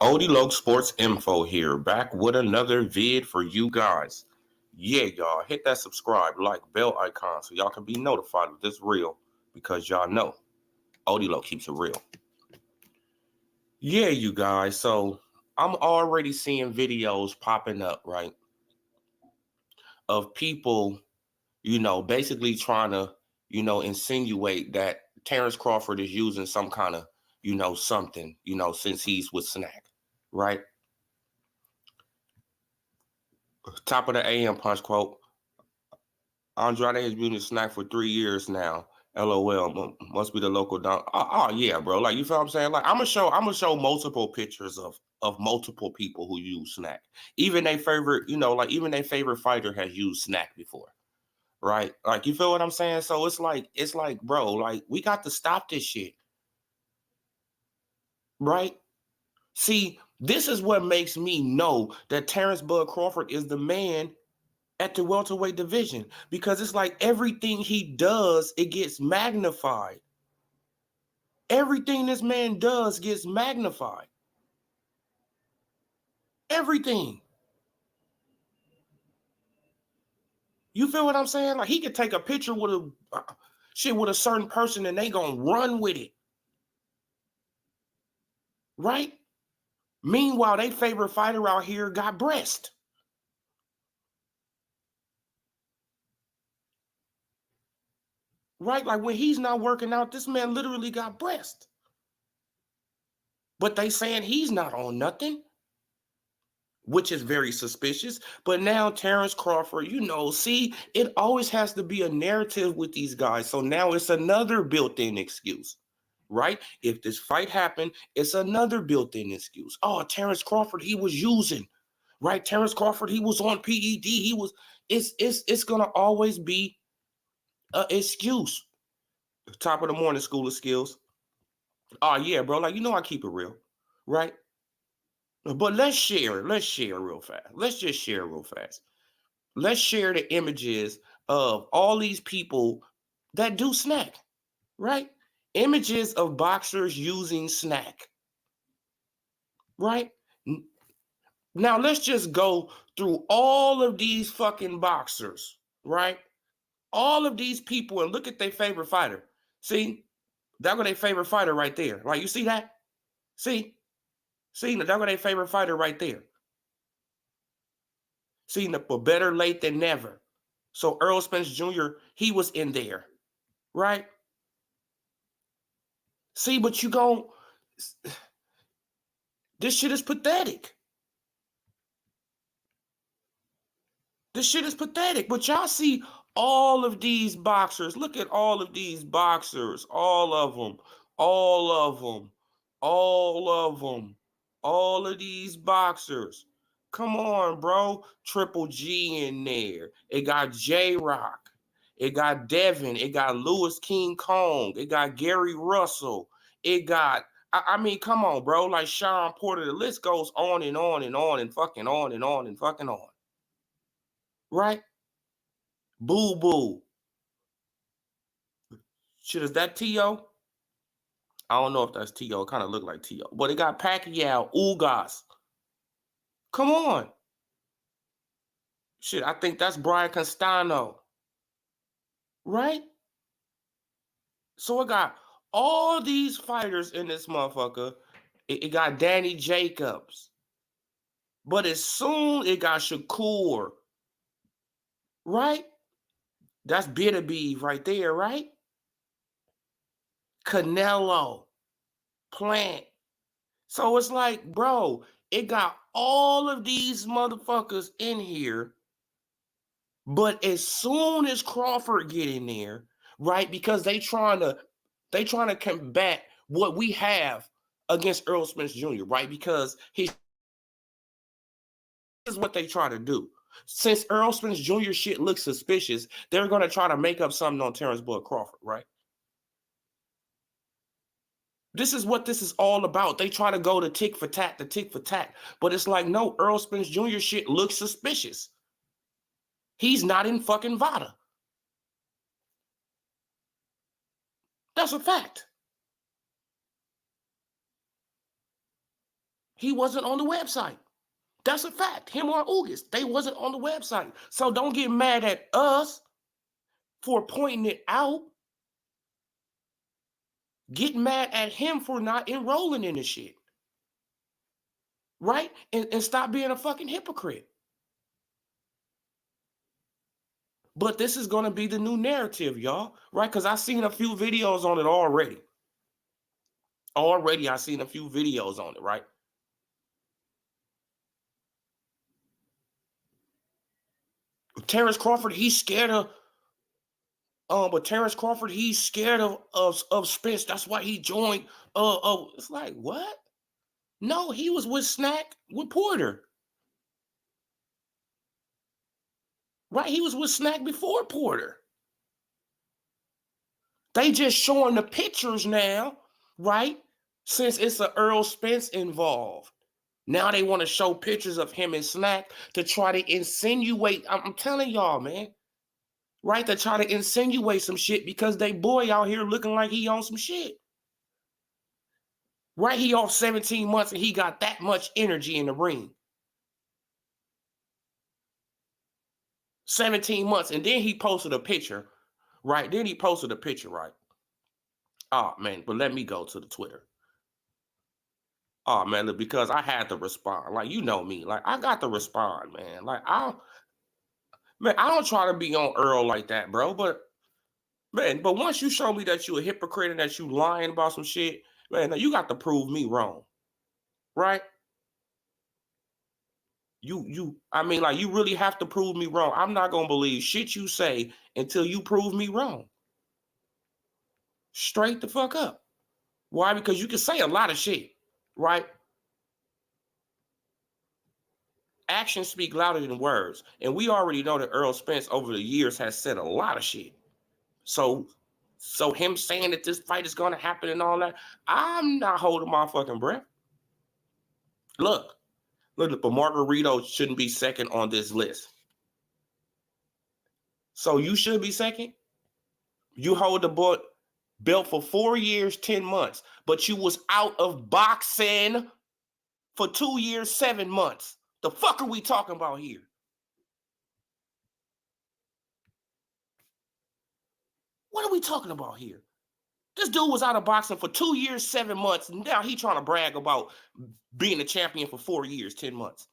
Odie Loke Sports Info here, back with another vid for you guys. Yeah, y'all, hit that subscribe, like, bell icon so y'all can be notified of this reel because y'all know Odie Loke keeps it real. Yeah, you guys, so I'm already seeing videos popping up, right, of people, basically trying to, insinuate that Terrence Crawford is using some kind of, something, since he's with Snac, right? Top of the AM punch quote. Andrade has been using Snac for 3 years now. LOL, must be the local don. Oh, yeah, bro. Like, you feel what I'm saying? Like, I'm gonna show multiple pictures of multiple people who use Snac. Even their favorite, even their favorite fighter has used Snac before. Right? Like, you feel what I'm saying? So it's like, bro, like, we got to stop this shit. Right? See, this is what makes me know that Terrence Bud Crawford is the man at the welterweight division, because it's like everything he does, it gets magnified. Everything this man does gets magnified. Everything. You feel what I'm saying? Like, he could take a picture with a certain person and they gonna run with it. Right? Meanwhile, they favorite fighter out here got breast. Right? Like, when he's not working out, this man literally got breast. But they saying he's not on nothing, which is very suspicious. But now Terrence Crawford, see, it always has to be a narrative with these guys. So now it's another built-in excuse, right? If this fight happened, it's another built-in excuse. Oh, Terrence Crawford, he was using, right? Terrence Crawford, he was on PED. It's gonna always be an excuse. Top of the morning, School of Skills. Oh yeah, bro. Like, I keep it real, right? But let's share real fast. Let's just share real fast. Let's share the images of all these people that do Snac, right? Images of boxers using Snac, right? Now let's just go through all of these fucking boxers, right? All of these people, and look at their favorite fighter. See, that got their favorite fighter right there. Right? You see that? See, that got their favorite fighter right there. See, but better late than never. So Earl Spence Jr., he was in there, right? See, but this shit is pathetic. This shit is pathetic. But y'all see all of these boxers. Look at all of these boxers. All of them. All of them. All of them. All of these boxers. Come on, bro. Triple G in there. It got J-Rock. It got Devin. It got Lewis King Kong. It got Gary Russell. It got, I mean, come on, bro. Like Sean Porter. The list goes on and on and on and fucking on and on and fucking on. Right? Boo Boo. Shit, is that T.O.? I don't know if that's T.O. It kind of look like T.O. But it got Pacquiao, Ugas. Come on. Shit, I think that's Brian Castano. Right? So it got all these fighters in this motherfucker. It got Danny Jacobs. But as soon it got Shakur. Right? That's Bitter Beef right there, right? Canelo. Plant. So it's like, bro, it got all of these motherfuckers in here. But as soon as Crawford get in there, right, because they trying to combat what we have against Earl Spence Jr., right? Because this is what they try to do. Since Earl Spence Jr. shit looks suspicious, they're going to try to make up something on Terrence Bud Crawford, right? This is what this is all about. They try to go to tick for tack, But it's like, no, Earl Spence Jr. shit looks suspicious. He's not in fucking VADA. That's a fact. He wasn't on the website. That's a fact. Him or Ugas, they wasn't on the website. So don't get mad at us for pointing it out. Get mad at him for not enrolling in the shit. Right? And stop being a fucking hypocrite. But this is going to be the new narrative, y'all. Right? Because I've seen a few videos on it already. I've seen a few videos on it, right? Terrence Crawford, he's scared of Spence. That's why he joined. It's like, what? No, he was with Snac with Porter. Right? He was with Snac before Porter. They just showing the pictures now, right? Since it's an Earl Spence involved. Now they want to show pictures of him and Snac to try to insinuate. I'm telling y'all, man. Right? To try to insinuate some shit because they boy out here looking like he on some shit. Right? He off 17 months and he got that much energy in the ring. 17 months. And then he posted a picture. Right? Right? Oh, man. But let me go to the Twitter. Oh, man. Look, because I had to respond. Like, you know me. Like, I got to respond, man. Like, I don't try to be on Earl like that, bro. But once you show me that you a hypocrite and that you lying about some shit, man, you got to prove me wrong. Right? You really have to prove me wrong. I'm not going to believe shit you say until you prove me wrong. Straight the fuck up. Why? Because you can say a lot of shit, right? Actions speak louder than words. And we already know that Earl Spence over the years has said a lot of shit. So him saying that this fight is going to happen and all that, I'm not holding my fucking breath. Look, but Margarito shouldn't be second on this list. So you should be second? You hold the belt for 4 years, 10 months, but you was out of boxing for 2 years, 7 months. The fuck are we talking about here? What are we talking about here? This dude was out of boxing for 2 years, 7 months, and now he trying to brag about being a champion for 4 years, 10 months.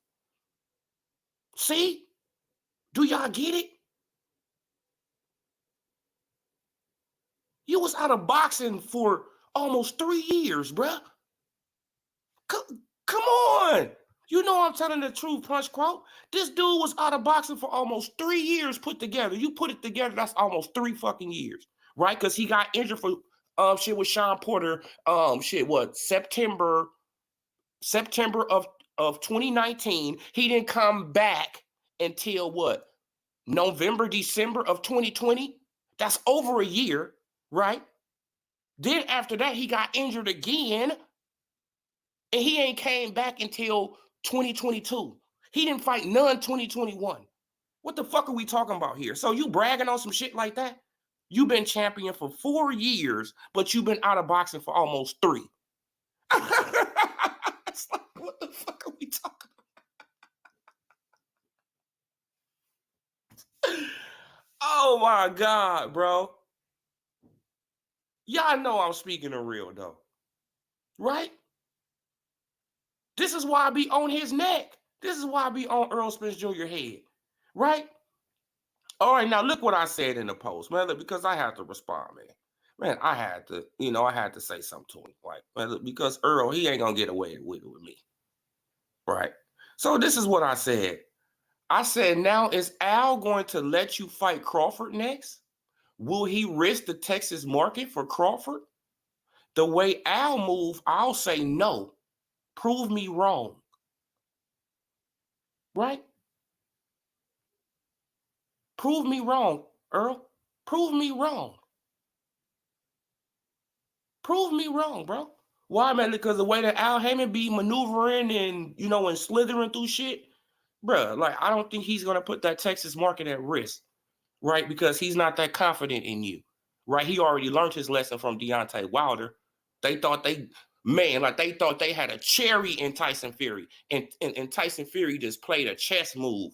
See? Do y'all get it? You was out of boxing for almost 3 years, bruh. Come on. You know I'm telling the truth, Punch Crow. This dude was out of boxing for almost 3 years put together. You put it together, that's almost 3 fucking years, right? Because he got injured for shit with Sean Porter. September of 2019. He didn't come back until what? November, December of 2020. That's over a year, right? Then after that, he got injured again, and he ain't came back until 2022. He didn't fight none 2021. What the fuck are we talking about here? So you bragging on some shit like that? You've been champion for 4 years, but you've been out of boxing for almost 3. It's like, what the fuck are we talking about? Oh my God, bro. Y'all know I'm speaking the real though. Right? This is why I be on his neck. This is why I be on Earl Spence Jr. head. Right? All right, now look what I said in the post, man, because I had to respond, man. Man, I had to say something to him. Like, man, because Earl, he ain't gonna get away with it with me. Right? So this is what I said. I said, now is Al going to let you fight Crawford next? Will he risk the Texas market for Crawford? The way Al move, I'll say no. Prove me wrong. Right? Prove me wrong, Earl. Prove me wrong. Prove me wrong, bro. Why, man? Because the way that Al Heyman be maneuvering and slithering through shit, bro, like, I don't think he's going to put that Texas market at risk, right? Because he's not that confident in you, right? He already learned his lesson from Deontay Wilder. They thought Man, like they thought they had a cherry in Tyson Fury. And Tyson Fury just played a chess move,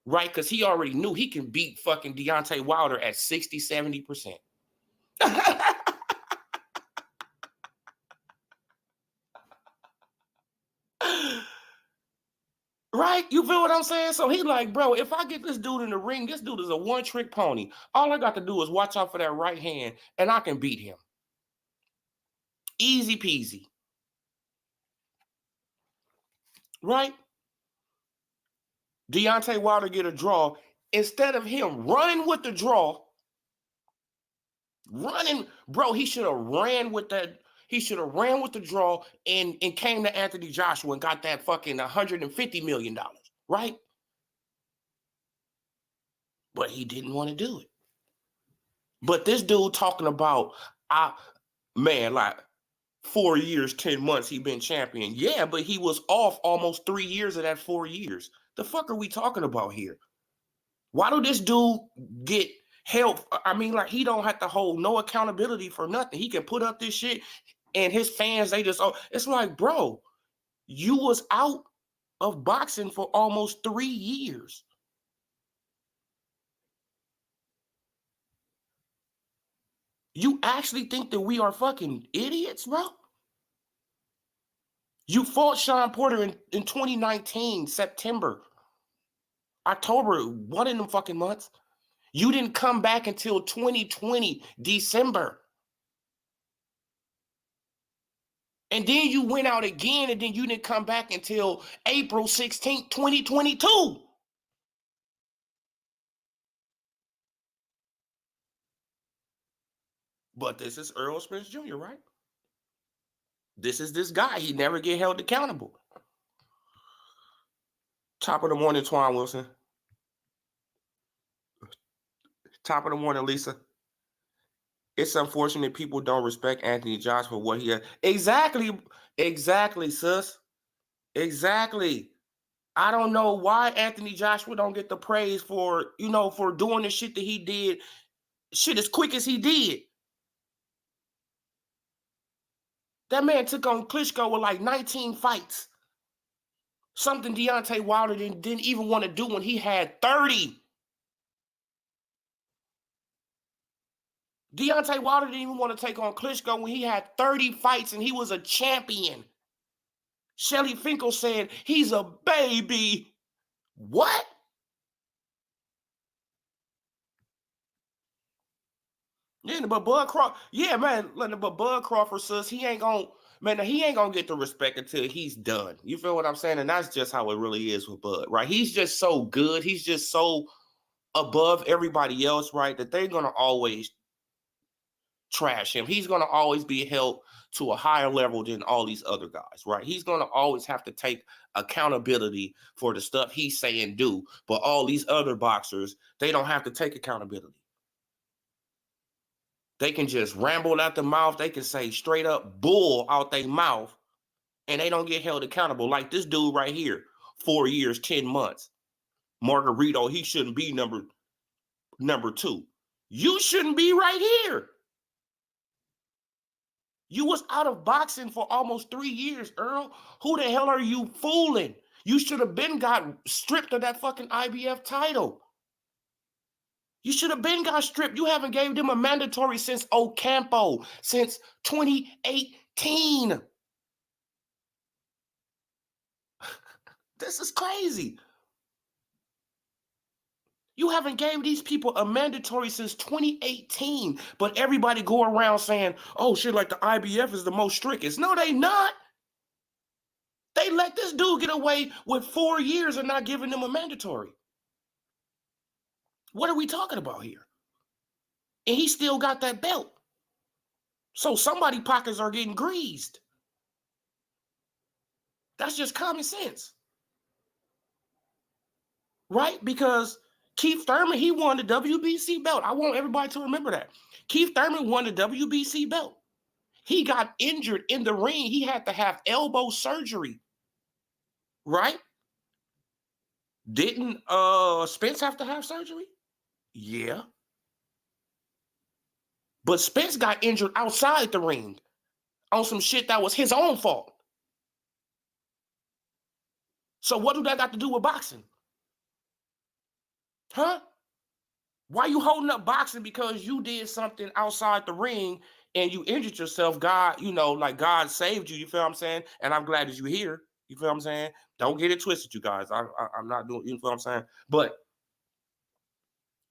right? Because he already knew he can beat fucking Deontay Wilder at 60, 70%. Right? You feel what I'm saying? So he like, bro, if I get this dude in the ring, this dude is a one-trick pony. All I got to do is watch out for that right hand, and I can beat him. Easy peasy. Right? Deontay Wilder get a draw. Instead of him running with the draw, bro, he should have ran with that. He should have ran with the draw and came to Anthony Joshua and got that fucking $150 million, right? But he didn't want to do it. But this dude talking about, man, like 4 years, 10 months he been champion. Yeah, but he was off almost 3 years of that 4 years. The fuck are we talking about here? Why do this dude get help? I mean, like, he don't have to hold no accountability for nothing. He can put up this shit and his fans, they just, oh, it's like, bro, you was out of boxing for almost 3 years. You actually think that we are fucking idiots, bro? You fought Sean Porter in 2019, September, October, one of them fucking months. You didn't come back until 2020, December. And then you went out again, and then you didn't come back until April 16th, 2022. But this is Earl Spence Jr., right? This is this guy. He never get held accountable. Top of the morning, Twan Wilson. Top of the morning, Lisa. It's unfortunate people don't respect Anthony Joshua for what he has. Exactly, sis. Exactly. I don't know why Anthony Joshua don't get the praise for, for doing the shit that he did, shit as quick as he did. That man took on Klitschko with like 19 fights. Something Deontay Wilder didn't even want to do when he had 30. Deontay Wilder didn't even want to take on Klitschko when he had 30 fights and he was a champion. Shelly Finkel said, he's a baby. What? Yeah, but Bud Crawford, yeah, man, but Bud Crawford says he ain't gonna get the respect until he's done. You feel what I'm saying? And that's just how it really is with Bud, right? He's just so good. He's just so above everybody else, right? That they're gonna always trash him. He's gonna always be held to a higher level than all these other guys, right? He's gonna always have to take accountability for the stuff he's saying do. But all these other boxers, they don't have to take accountability. They can just ramble out the mouth. They can say straight up bull out their mouth, and they don't get held accountable. Like this dude right here, 4 years, 10 months. Margarito, he shouldn't be number 2. You shouldn't be right here. You was out of boxing for almost 3 years, Earl. Who the hell are you fooling? You should have been got stripped of that fucking IBF title. You should have been got stripped. You haven't gave them a mandatory since Ocampo, since 2018. This is crazy. You haven't gave these people a mandatory since 2018, but everybody go around saying, oh shit, like the IBF is the most strictest. No, they not. They let this dude get away with 4 years and not giving them a mandatory. What are we talking about here? And he still got that belt. So somebody's pockets are getting greased. That's just common sense. Right? Because Keith Thurman, he won the WBC belt. I want everybody to remember that. Keith Thurman won the WBC belt. He got injured in the ring. He had to have elbow surgery. Right? Didn't Spence have to have surgery? Yeah. But Spence got injured outside the ring. on some shit that was his own fault. So what do that got to do with boxing? Huh? Why you holding up boxing because you did something outside the ring and you injured yourself? God, you know, like God saved you. You feel what I'm saying? And I'm glad that you're here. You feel what I'm saying? Don't get it twisted, you guys. I'm not doing, you feel what I'm saying? But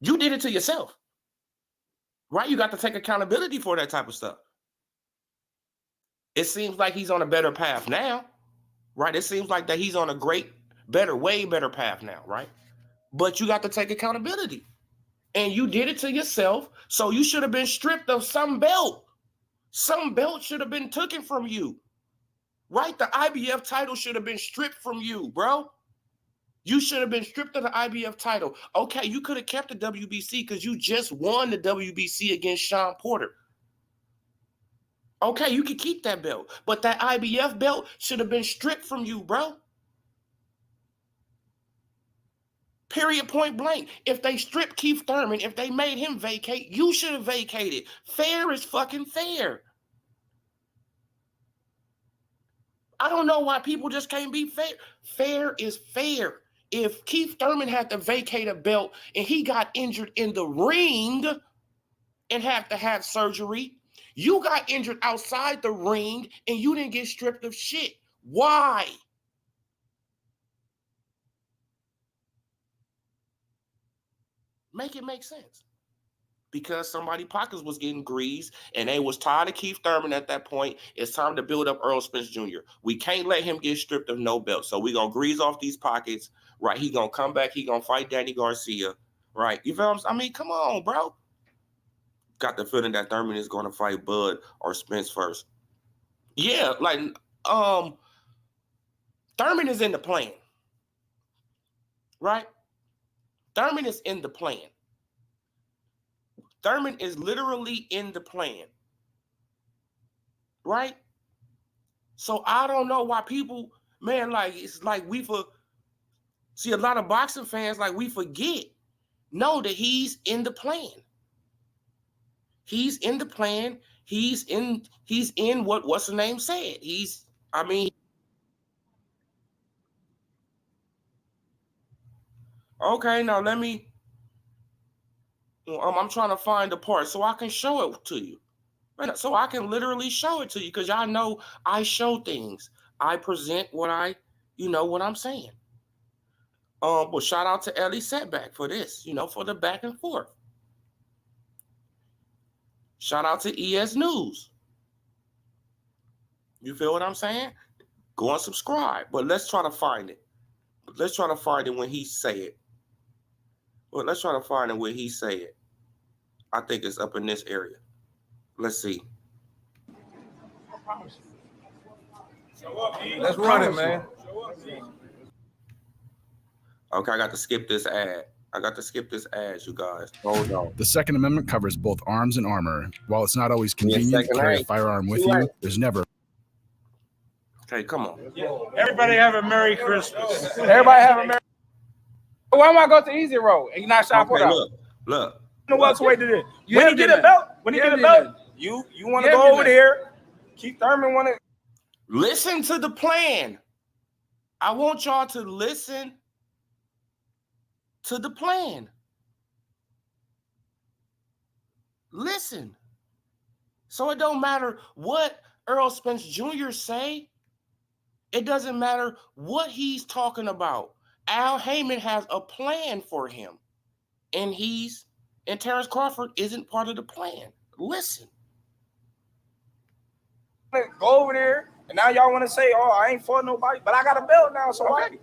you did it to yourself, right? You got to take accountability for that type of stuff. It seems like he's on a better path now, right? It seems like that he's on a great, better, way better path now, right? But you got to take accountability. And you did it to yourself, so you should have been stripped of some belt. Some belt should have been taken from you, right? The IBF title should have been stripped from you, bro. You should have been stripped of the IBF title. Okay, you could have kept the WBC because you just won the WBC against Sean Porter. Okay, you could keep that belt, but that IBF belt should have been stripped from you, bro. Period, point blank. If they stripped Keith Thurman, if they made him vacate, you should have vacated. Fair is fucking fair. I don't know why people just can't be fair. Fair is fair. If Keith Thurman had to vacate a belt and he got injured in the ring and had to have surgery, you got injured outside the ring and you didn't get stripped of shit. Why? Make it make sense. Because somebody's pockets was getting greased and they was tired of Keith Thurman at that point. It's time to build up Earl Spence Jr. We can't let him get stripped of no belt. So we're going to grease off these pockets, right? He going to come back. He going to fight Danny Garcia, right? You feel what I'm saying? I mean, come on, bro. Got the feeling that Thurman is going to fight Bud or Spence first. Yeah, like, Thurman is in the plan, right? Thurman is in the plan. Thurman is literally in the plan, right? So I don't know why people, man, like, it's like see a lot of boxing fans, like we forget, know that he's in the plan. He's in the plan. He's in what's the name said. Okay, now let me, I'm trying to find the part so I can show it to you. So I can literally show it to you because y'all know I show things. I present what what I'm saying. But shout out to Ellie Setback for this, for the back and forth. Shout out to ES News. You feel what I'm saying? Go and subscribe. But let's try to find it. Let's try to find it when he say it. Well, let's try to find it when he say it. I think it's up in this area. Let's see. Let's run it, man. Okay, I got to skip this ad. You guys. Hold on. The Second Amendment covers both arms and armor. While it's not always convenient to carry a firearm with you, there's never... Okay, come on. Everybody have a Merry Christmas. Everybody have a Merry... Why am I going to Easy Road and you not shot for that? Look. No what's way to do. When he get a belt, you want to go over there. Keith Thurman want to... Listen to the plan. I want y'all to listen to the plan. Listen. So it don't matter what Earl Spence Jr. say. It doesn't matter what he's talking about. Al Heyman has a plan for him. And Terrence Crawford isn't part of the plan. Listen. Go over there, and now y'all want to say, "Oh, I ain't fought nobody," but I got a belt now, so okay.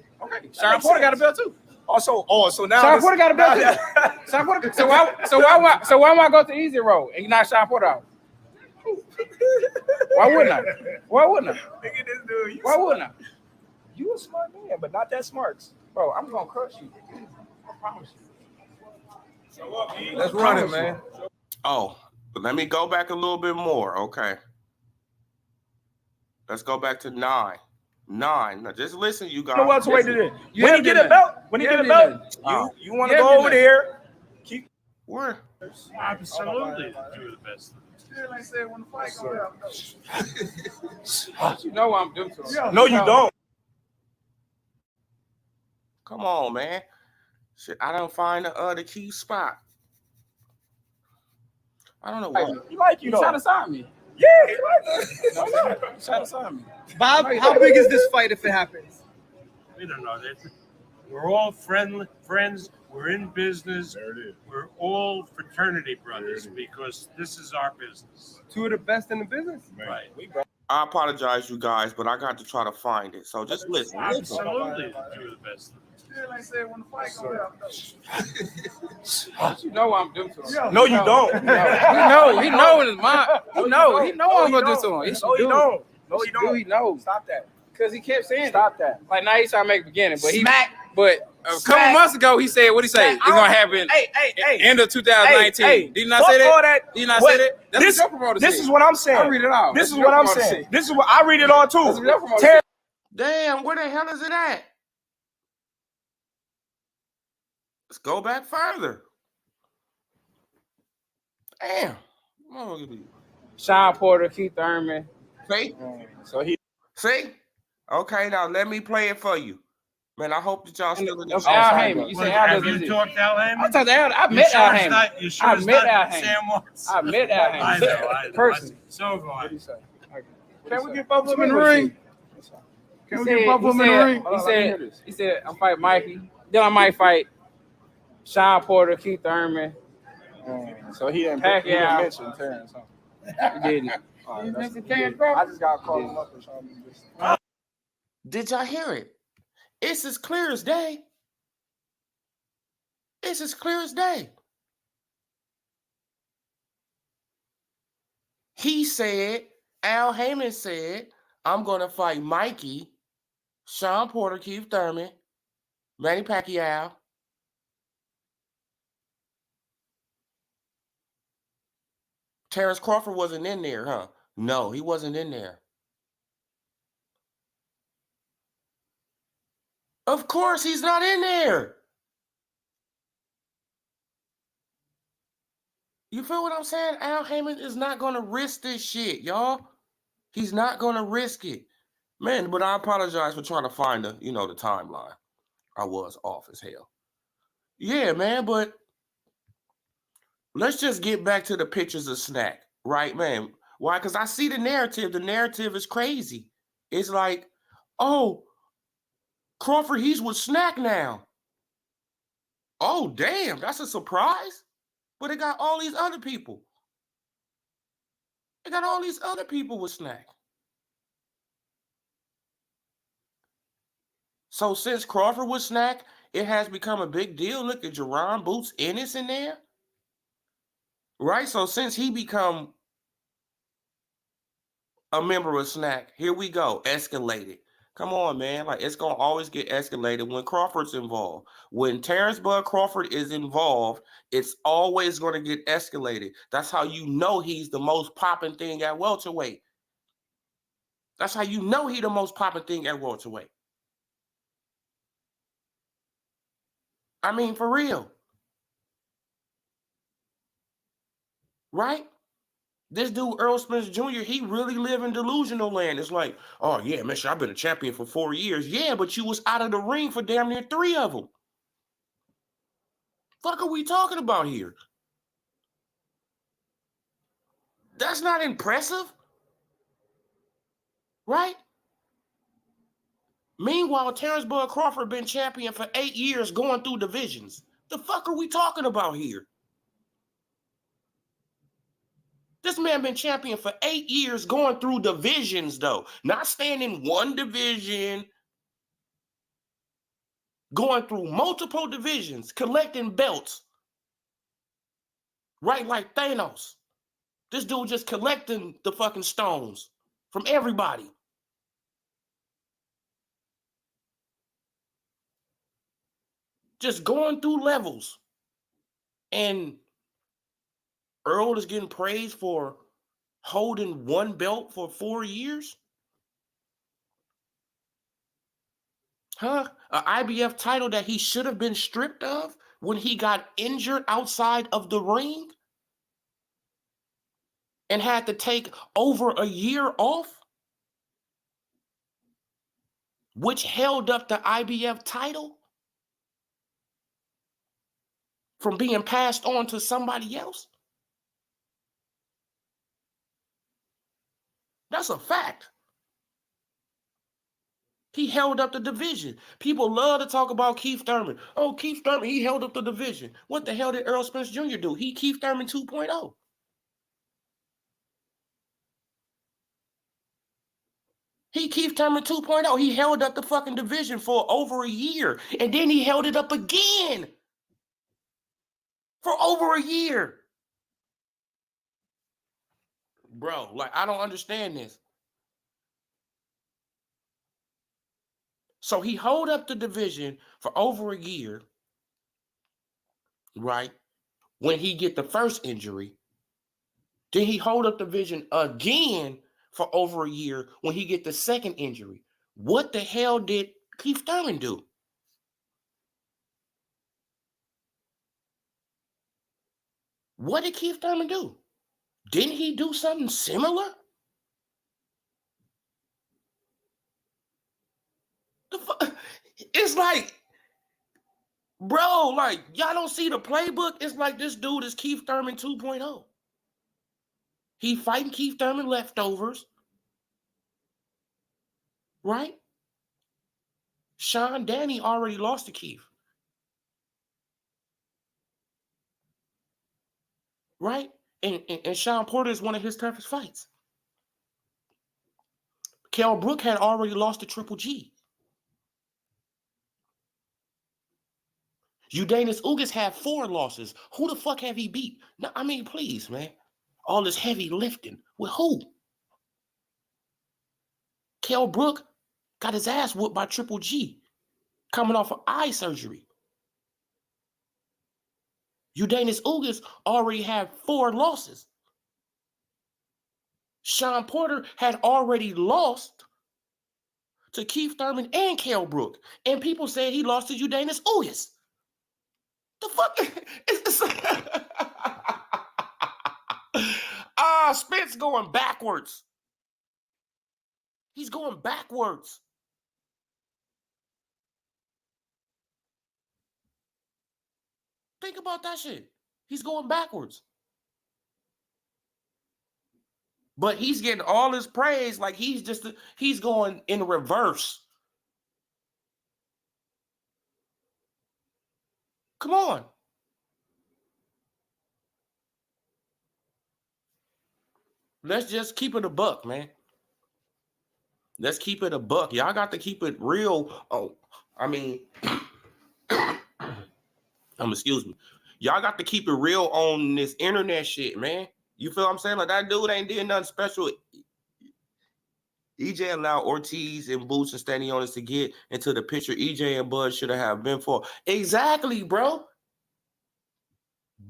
Sean Porter got a belt too. So now Sean Porter got a belt too. Sean Porter. So why am I go to Easy Road and you not Sean Porter out? Why wouldn't I? Look at this dude. Why wouldn't I? You a smart man, but not that smart, bro. I'm gonna crush you. I promise you. Let's run it, man. Oh, but let me go back a little bit more. Okay. Let's go back to 9. Now, just listen, you guys. No what's way to do. When he get a belt, you want to go over there. Where? Absolutely, do the best. Still ain't said when the fight gonna happen. You know I'm doing to him. No, you don't. Come on, man. Shit, I don't find the key spot. I don't know why. You like you though. Trying to sign me. Yeah, he like it. Why not? Trying to sign me. Bob, how big is this fight if it happens? We don't know. We're all friends. We're in business. We're all fraternity brothers because this is our business. Two of the best in the business? Right. I apologize, you guys, but I got to try to find it. So just listen. Absolutely. Two of the best. Still ain't said when the fight gonna happen. You know I'm doing to him. No, you don't. He know in his mind. He know I'm gonna do to him. No, you don't. No, you don't. He knows. Stop that. Because he kept saying Stop that. Like now he's trying to make a beginning, but Smack. But a couple months ago he said what he say? It's gonna happen Hey. end of 2019. Hey, Did you not say that? all that. Did you not say that? That's This, what your promoter this said. is what I'm saying. I read it all. This That's is what what your I'm promoter saying. said. This is what I read it all That's what too. your promoter Terrence, Damn, where the hell is it at? Let's go back further. Damn. Sean Porter, Keith Thurman. See? So he. See? Okay, now let me play it for you. Man, I hope that y'all still in the Al Heyman. You say Al Have doesn't you talked to Al Heyman? I talked to Al. I met Al Heyman. You sure I it's met not Al Heyman. Sam Watts? I met Al I Heyman. know. Personally. So have I. What do you say? Can we get both of them in the ring? Can we get both of them in the ring? He said, I'm fighting Mikey. Then I might fight Sean Porter, Keith Thurman. So he didn't mention Terrence. He didn't. I just got to call him up and show him this. Did y'all hear it? It's as clear as day. It's as clear as day. He said, Al Heyman said, I'm going to fight Mikey, Sean Porter, Keith Thurman, Manny Pacquiao. Terrence Crawford wasn't in there, huh? No, he wasn't in there. Of course, he's not in there. You feel what I'm saying? Al Heyman is not going to risk this shit, y'all. He's not going to risk it. Man, but I apologize for trying to find the timeline. I was off as hell. Yeah, man, but let's just get back to the pictures of Snac, right, man? Why? Because I see the narrative. The narrative is crazy. It's like, oh, Crawford, he's with Snac now. Oh, damn, that's a surprise. But it got all these other people. It got all these other people with Snac. So since Crawford was Snac, it has become a big deal. Look at Jerron Boots Ennis in there. Right? So since he become a member of Snac, here we go. Escalated. Come on, man. Like, it's going to always get escalated when Crawford's involved. When Terrence Bud Crawford is involved, it's always going to get escalated. That's how you know he's the most popping thing at welterweight. That's how you know he's the most popping thing at welterweight. I mean, for real. Right? This dude, Earl Spence Jr., he really live in delusional land. It's like, oh, yeah, man, I've been a champion for 4 years. Yeah, but you was out of the ring for damn near 3 of them. Fuck are we talking about here? That's not impressive. Right? Meanwhile, Terrence Bud Crawford been champion for 8 years going through divisions. The fuck are we talking about here? This man been champion for 8 years going through divisions, though. Not staying in one division. Going through multiple divisions, collecting belts. Right, like Thanos. This dude just collecting the fucking stones from everybody. Just going through levels. And Earl is getting praised for holding one belt for 4 years? Huh? An IBF title that he should have been stripped of when he got injured outside of the ring? and had to take over a year off, which held up the IBF title from being passed on to somebody else? That's a fact. He held up the division. People love to talk about Keith Thurman. Oh, Keith Thurman, he held up the division. What the hell did Errol Spence Jr. do? He Keith Thurman 2.0. He Keith Thurman 2.0. He held up the fucking division for over a year. And then he held it up again for over a year. Bro, like, I don't understand this. So he held up the division for over a year, right? When he get the first injury. Then he hold up the division again for over a year when he get the second injury. What the hell did Keith Thurman do? What did Keith Thurman do? Didn't he do something similar? It's like, bro, like, y'all don't see the playbook? It's like this dude is Keith Thurman 2.0. He fighting Keith Thurman leftovers, right? Sean Danny already lost to Keith, right? And Sean Porter is one of his toughest fights. Kell Brook had already lost to Triple G. Udanis Ugas had 4 losses. Who the fuck have he beat? No, I mean, please, man. All this heavy lifting. With who? Kell Brook got his ass whooped by Triple G coming off of eye surgery. Udanis Ugas already had 4 losses. Sean Porter had already lost to Keith Thurman and Kell Brook. And people said he lost to Udanis Ugas. The fuck? Spence going backwards. He's going backwards. Think about that shit. He's going backwards. But he's getting all his praise like he's going in reverse. Come on. Let's just keep it a buck, man. Let's keep it a buck. Y'all got to keep it real. Oh, I mean, excuse me. Y'all got to keep it real on this internet shit, man. You feel what I'm saying? Like, that dude ain't did nothing special. EJ allowed Ortiz and Boots and Stanionis to get into the picture EJ and Bud should have been for. Exactly, bro.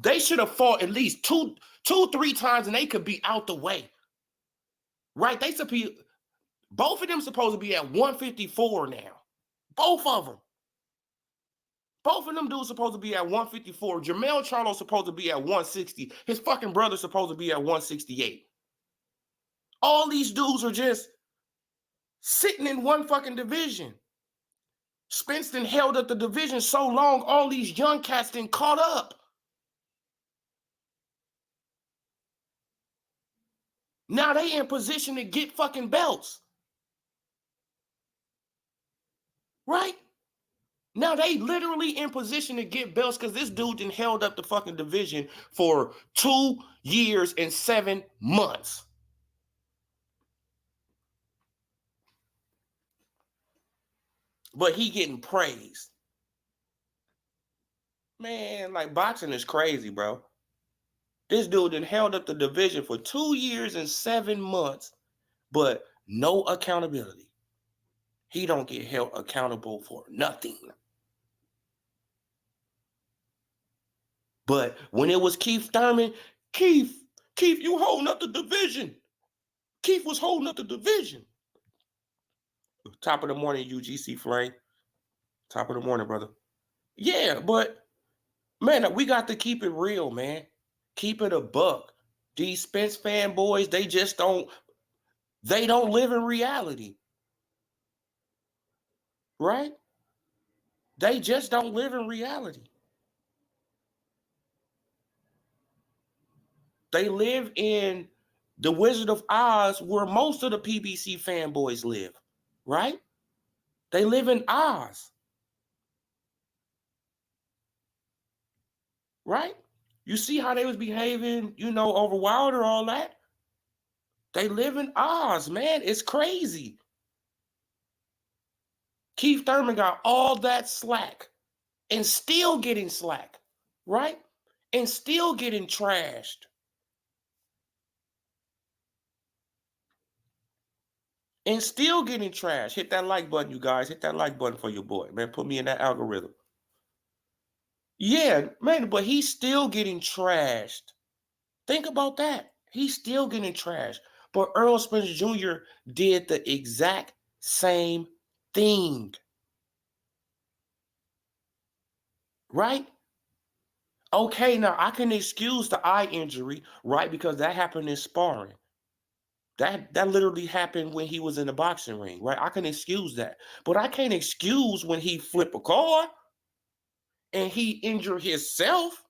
They should have fought at least two, 3 times and they could be out the way. Right? They should be, both of them supposed to be at 154 now. Both of them. Both of them dudes supposed to be at 154. Jermell Charlo's supposed to be at 160. His fucking brother's supposed to be at 168. All these dudes are just sitting in one fucking division. Spence done held up the division so long, all these young cats done caught up. Now they in position to get fucking belts. Right? Now they literally in position to get belts because this dude done held up the fucking division for 2 years and 7 months. But he getting praised. Man, like, boxing is crazy, bro. This dude done held up the division for 2 years and 7 months, but no accountability. He don't get held accountable for nothing. But when it was Keith Thurman, Keith, you holding up the division. Keith was holding up the division. Top of the morning, UGC Flame. Top of the morning, brother. Yeah, but, man, we got to keep it real, man. Keep it a buck. These Spence fanboys, they don't live in reality. Right? They just don't live in reality. They live in the Wizard of Oz where most of the PBC fanboys live, right? They live in Oz, right? You see how they was behaving, over Wilder, all that? They live in Oz, man. It's crazy. Keith Thurman got all that slack and still getting slack, right? And still getting trashed. And still getting trashed. Hit that like button, you guys. Hit that like button for your boy, man. Put me in that algorithm. Yeah, man, but he's still getting trashed. Think about that. He's still getting trashed. But Earl Spence Jr. did the exact same thing. Right? Okay, now I can excuse the eye injury, right? Because that happened in sparring. That literally happened when he was in the boxing ring, right? I can excuse that. But I can't excuse when he flipped a car and he injured himself.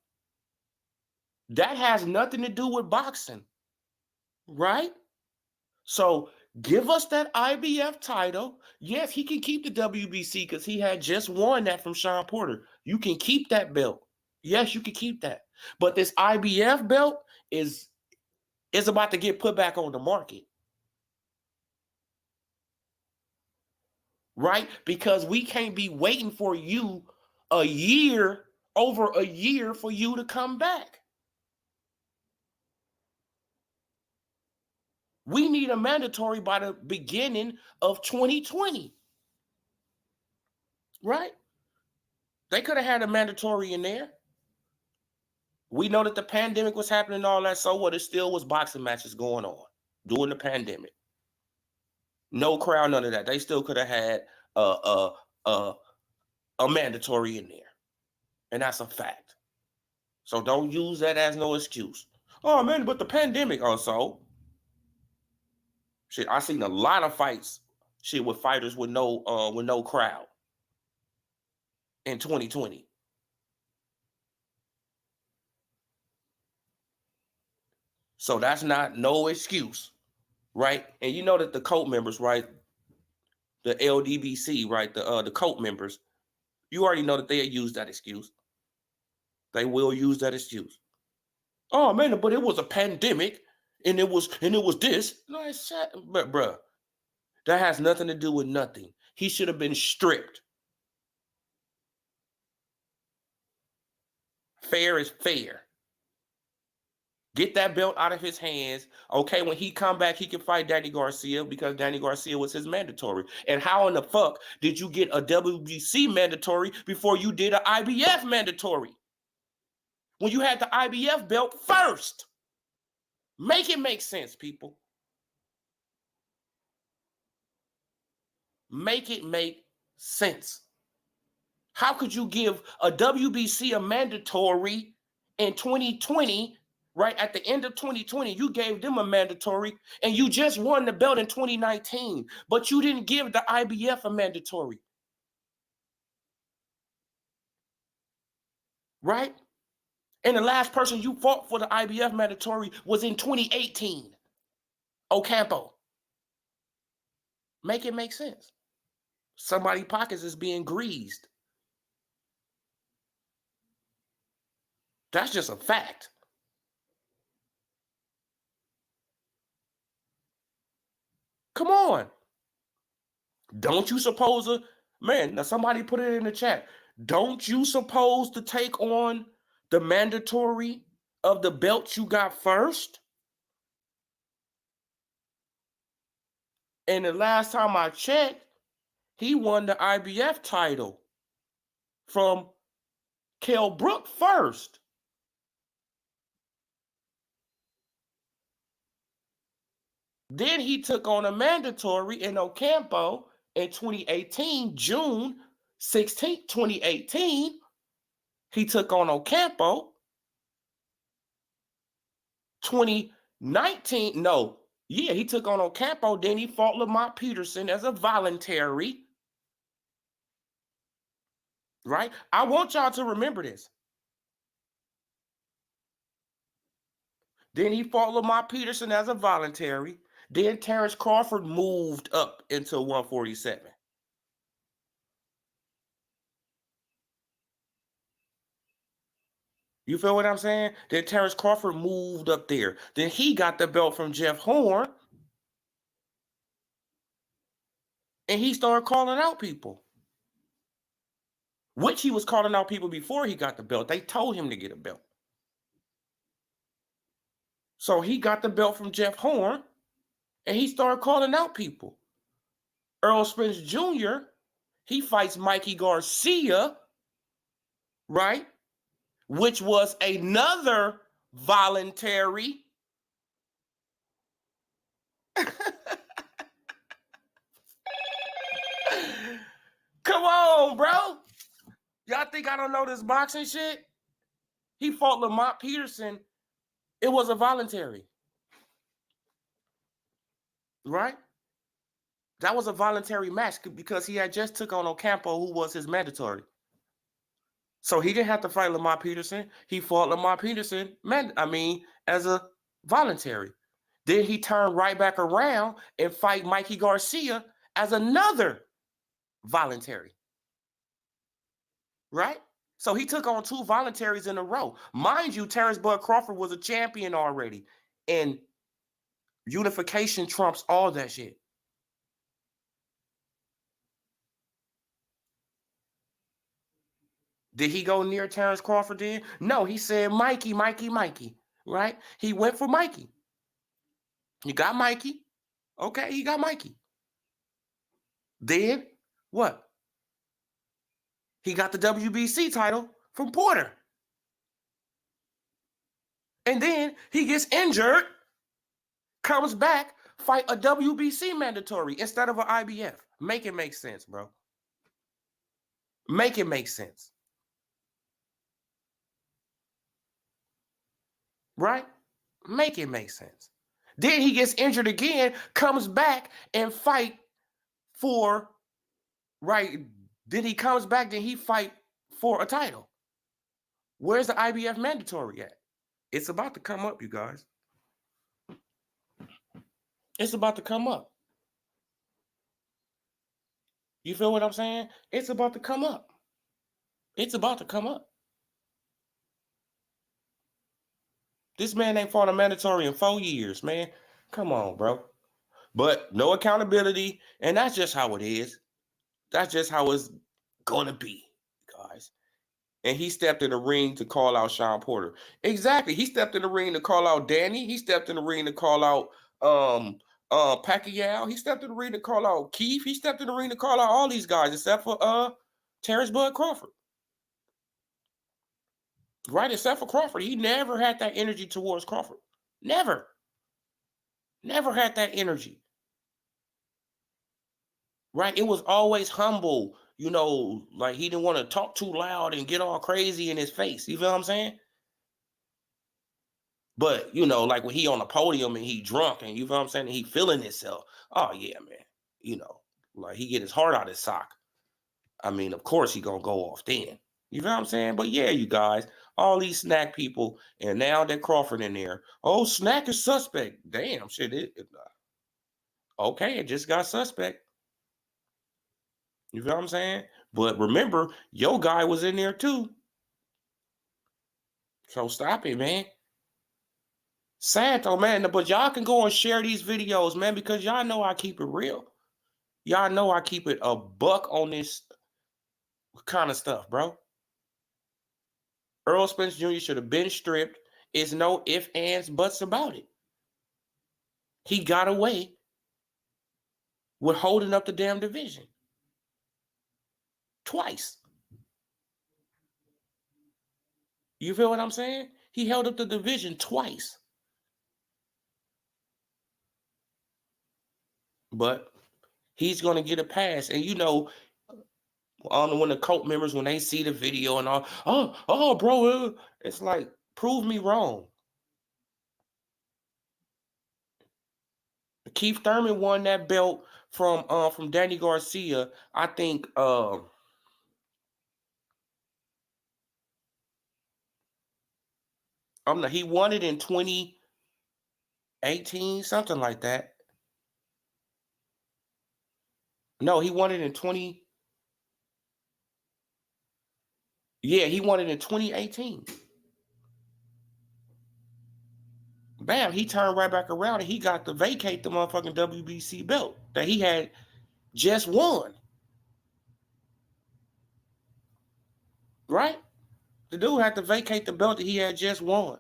That has nothing to do with boxing, right? So give us that IBF title. Yes, he can keep the WBC because he had just won that from Sean Porter. You can keep that belt. Yes, you can keep that. But this IBF belt is about to get put back on the market. Right? Because we can't be waiting for you over a year for you to come back. We need a mandatory by the beginning of 2020. Right? They could have had a mandatory in there. We know that the pandemic was happening and all that, so what? It still was boxing matches going on during the pandemic. No crowd, none of that. They still could have had a mandatory in there. And that's a fact. So don't use that as no excuse. Oh, man, but the pandemic also. Shit, I seen a lot of fights, with fighters with no crowd in 2020. So that's not no excuse, right? And you know that the cult members, right? The LDBC, right? The cult members, you already know that they use that excuse. They will use that excuse. Oh man, but it was a pandemic, and it was this. No, but bruh, that has nothing to do with nothing. He should have been stripped. Fair is fair. Get that belt out of his hands. Okay, when he come back, he can fight Danny Garcia because Danny Garcia was his mandatory. And how in the fuck did you get a WBC mandatory before you did an IBF mandatory? When you had the IBF belt first. Make it make sense, people. Make it make sense. How could you give a WBC a mandatory in 2020, right? At the end of 2020, you gave them a mandatory and you just won the belt in 2019, but you didn't give the IBF a mandatory. Right? And the last person you fought for the IBF mandatory was in 2018. Ocampo. Make it make sense. Somebody's pockets is being greased. That's just a fact. Come on. Don't you suppose now somebody put it in the chat. Don't you suppose to take on the mandatory of the belt you got first? And the last time I checked, he won the IBF title from Kell Brook first. Then he took on a mandatory in Ocampo in 2018, June 16th, 2018. He took on Ocampo. He took on Ocampo, then he fought Lamont Peterson as a voluntary. Right? I want y'all to remember this. Then he fought Lamont Peterson as a voluntary. Then Terrence Crawford moved up into 147. You feel what I'm saying? Then Terrence Crawford moved up there. Then he got the belt from Jeff Horn. And he started calling out people. Which he was calling out people before he got the belt. They told him to get a belt. So he got the belt from Jeff Horn. And he started calling out people. Earl Spence Jr., he fights Mikey Garcia, right? Which was another voluntary. Come on, bro. Y'all think I don't know this boxing shit? He fought Lamont Peterson. It was a voluntary. Right? That was a voluntary match because he had just took on Ocampo, who was his mandatory. So he didn't have to fight Lamont Peterson. He fought Lamont Peterson, as a voluntary. Then he turned right back around and fight Mikey Garcia as another voluntary. Right? So he took on 2 voluntaries in a row. Mind you, Terrence Bud Crawford was a champion already. And unification trumps all that shit. Did he go near Terrence Crawford then? No, he said Mikey, right? He went for Mikey. He got Mikey. Okay, he got Mikey. Then, what? He got the WBC title from Porter. And then he gets injured, comes back, fight a WBC mandatory instead of an IBF. Make it make sense, bro. Make it make sense. Right? Make it make sense. Then he gets injured again, comes back and fight for, right? Then he comes back, then he fight for a title. Where's the IBF mandatory at? It's about to come up, you guys. It's about to come up. You feel what I'm saying? It's about to come up. It's about to come up. This man ain't fought a mandatory in 4 years, man. Come on, bro. But no accountability, and that's just how it is. That's just how it's gonna be, guys. And he stepped in the ring to call out Sean Porter. Exactly. He stepped in the ring to call out Danny. He stepped in the ring to call out Pacquiao. He stepped in the ring to call out Keith. He stepped in the ring to call out all these guys except for Terrence Bud Crawford. Right, except for Crawford. He never had that energy towards Crawford. Never. Never had that energy. Right? It was always humble. You know, like he didn't want to talk too loud and get all crazy in his face. You feel what I'm saying? But, you know, like when he on the podium and he drunk and you feel what I'm saying? And he feeling himself. Oh, yeah, man. You know, like he get his heart out his sock. I mean, of course he going to go off then. You know what I'm saying? But yeah, you guys, all these Snac people, and now that Crawford in there. Oh, Snac is suspect. Damn, shit. Okay, it just got suspect. You know what I'm saying? But remember, your guy was in there too. So stop it, man. Santo, man. But y'all can go and share these videos, man, because y'all know I keep it real. Y'all know I keep it a buck on this kind of stuff, bro. Earl Spence Jr. should have been stripped. It's no ifs, ands, buts about it. He got away with holding up the damn division. Twice. You feel what I'm saying? He held up the division twice. But he's going to get a pass. And you know, when the cult members, when they see the video and all, bro, it's like, prove me wrong. Keith Thurman won that belt from Danny Garcia. I think he won it in 2018, something like that. No, he won it in 20. Yeah, he won it in 2018. Bam, he turned right back around and he got to vacate the motherfucking WBC belt that he had just won. Right? The dude had to vacate the belt that he had just won.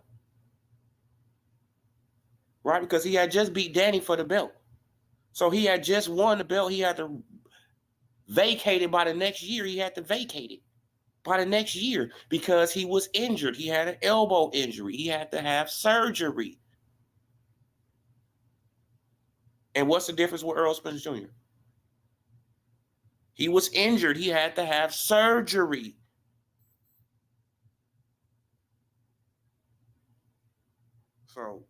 Right? Because he had just beat Danny for the belt. So he had just won the belt. He had to vacate it by the next year. He had to vacate it by the next year because he was injured. He had an elbow injury. He had to have surgery. And what's the difference with Earl Spence Jr.? He was injured. He had to have surgery. So,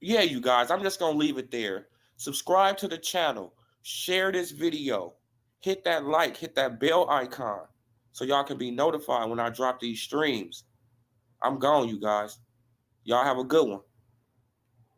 yeah, you guys, I'm just going to leave it there. Subscribe to the channel. Share this video. Hit that like. Hit that bell icon so y'all can be notified when I drop these streams. I'm gone, you guys. Y'all have a good one.